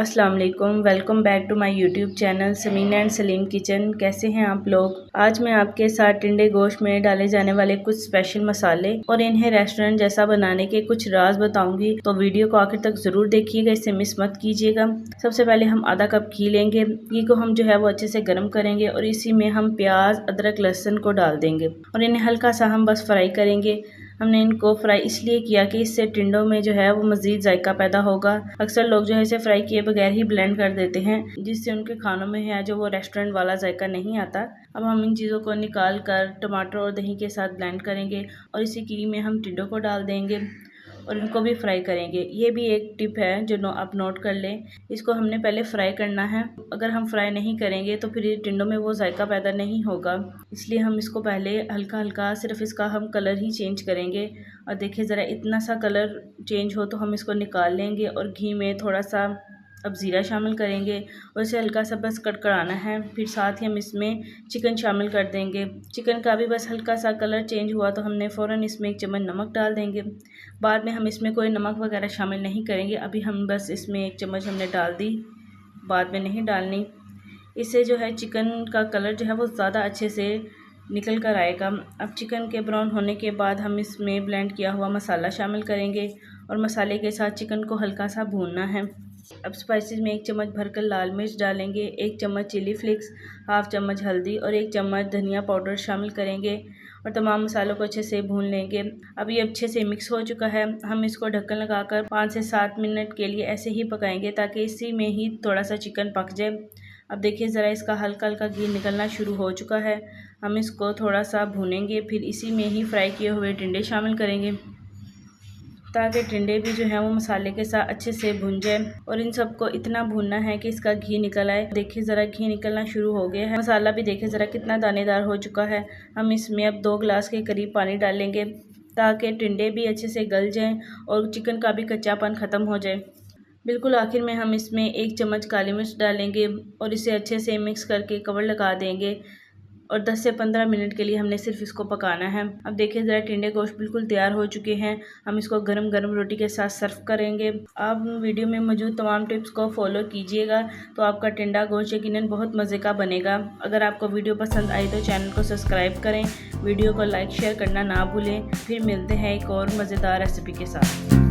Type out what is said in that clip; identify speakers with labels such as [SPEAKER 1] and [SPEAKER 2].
[SPEAKER 1] अस्सलाम वालेकुम, welcome back to my YouTube channel Samina and Salim kitchen. कैसे हैं आप लोग। आज मैं आपके साथ टिंडे गोश्त में डाले जाने वाले कुछ स्पेशल मसाले और इन्हें रेस्टोरेंट जैसा बनाने के कुछ राज बताऊंगी, तो वीडियो को आखिर तक जरूर देखिएगा, इसे मिस मत कीजिएगा। सबसे पहले हम आधा कप घी लेंगे। घी को हम जो है वो अच्छे से गर्म करेंगे और इसी में हम प्याज, अदरक, लहसुन को डाल देंगे और इन्हें हल्का सा हम बस फ्राई करेंगे। हमने इनको फ्राई इसलिए किया कि इससे टिंडों में जो है वो मज़ीद जायका पैदा होगा। अक्सर लोग जो है इसे फ्राई किए बगैर ही ब्लेंड कर देते हैं, जिससे उनके खानों में है जो वो रेस्टोरेंट वाला जायका नहीं आता। अब हम इन चीज़ों को निकाल कर टमाटर और दही के साथ ब्लेंड करेंगे और इसी घी में हम टिंडों को डाल देंगे और इनको भी फ्राई करेंगे। ये भी एक टिप है जो आप नोट कर लें। इसको हमने पहले फ्राई करना है। अगर हम फ्राई नहीं करेंगे तो फिर ये टिंडों में वो जायका पैदा नहीं होगा, इसलिए हम इसको पहले हल्का हल्का सिर्फ इसका हम कलर ही चेंज करेंगे। और देखिए ज़रा इतना सा कलर चेंज हो तो हम इसको निकाल लेंगे और घी में थोड़ा सा अब ज़ीरा शामिल करेंगे और इसे हल्का सा बस कड़कड़ाना है। फिर साथ ही हम इसमें चिकन शामिल कर देंगे। चिकन का भी बस हल्का सा कलर चेंज हुआ तो हमने फ़ौरन इसमें 1 चम्मच नमक डाल देंगे। बाद में हम इसमें कोई नमक वगैरह शामिल नहीं करेंगे। अभी हम बस इसमें 1 चम्मच हमने डाल दी, बाद में नहीं डालनी। इससे जो है चिकन का कलर जो है वो ज़्यादा अच्छे से निकल कर आएगा। अब चिकन के ब्राउन होने के बाद हम इसमें ब्लेंड किया हुआ मसाला शामिल करेंगे और मसाले के साथ चिकन को हल्का सा भूनना है। अब स्पाइसेस में 1 चम्मच भरकर लाल मिर्च डालेंगे, 1 चम्मच चिली फ्लेक्स, हाफ चम्मच हल्दी और 1 चम्मच धनिया पाउडर शामिल करेंगे और तमाम मसालों को अच्छे से भून लेंगे। अब ये अच्छे से मिक्स हो चुका है। हम इसको ढक्कन लगाकर 5 से 7 मिनट के लिए ऐसे ही पकाएंगे ताकि इसी में ही थोड़ा सा चिकन पक जाए। अब देखिए ज़रा इसका हल्का हल्का घी निकलना शुरू हो चुका है। हम इसको थोड़ा सा भूनेंगे, फिर इसी में ही फ्राई किए हुए टिंडे शामिल करेंगे ताकि टिंडे भी जो है वो मसाले के साथ अच्छे से भुन जाए। और इन सबको इतना भूनना है कि इसका घी निकल आए। देखिए ज़रा घी निकलना शुरू हो गया है। मसाला भी देखिए ज़रा कितना दानेदार हो चुका है। हम इसमें अब 2 गिलास के करीब पानी डालेंगे ताकि टिंडे भी अच्छे से गल जाएं और चिकन का भी कच्चापन ख़त्म हो जाए। बिल्कुल आखिर में हम इसमें 1 चम्मच काली मिर्च डालेंगे और इसे अच्छे से मिक्स करके कवर लगा देंगे और 10 से 15 मिनट के लिए हमने सिर्फ इसको पकाना है। अब देखिए ज़रा टिंडे गोश्त बिल्कुल तैयार हो चुके हैं। हम इसको गरम गरम रोटी के साथ सर्व करेंगे। आप वीडियो में मौजूद तमाम टिप्स को फॉलो कीजिएगा तो आपका टिंडा गोश्त यकीनन बहुत मज़े का बनेगा। अगर आपको वीडियो पसंद आई तो चैनल को सब्सक्राइब करें, वीडियो को लाइक शेयर करना ना भूलें। फिर मिलते हैं एक और मज़ेदार रेसिपी के साथ।